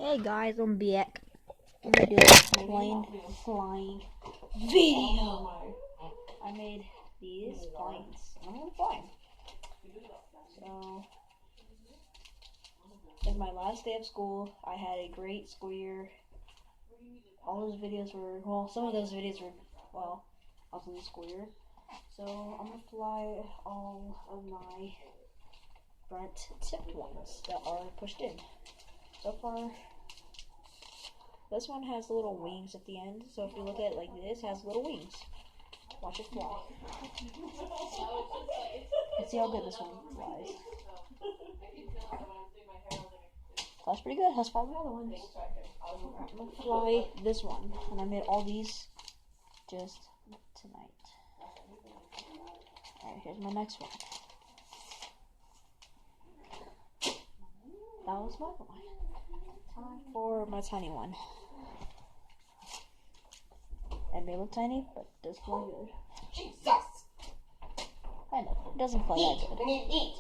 Hey guys, I'm back. I'm gonna do a plane flying video. I made these planes. I'm gonna fly 'em. So, in my last day of school, I had a great school year. All those videos were, well, some of those videos were, well, I was in the school year. So, I'm gonna fly all of my front tipped ones that are pushed in. So far, this one has little wings at the end, so if you look at it like this, it has little wings. Watch it fly. Let's see how good this one flies. Flies pretty good. Let's fly the other ones. I'm gonna fly this one, and I made all these just tonight. Alright, here's my next one. That was my one. Time for my tiny one. It may look tiny, but it does fly good. Jesus! I know, it doesn't fly that good.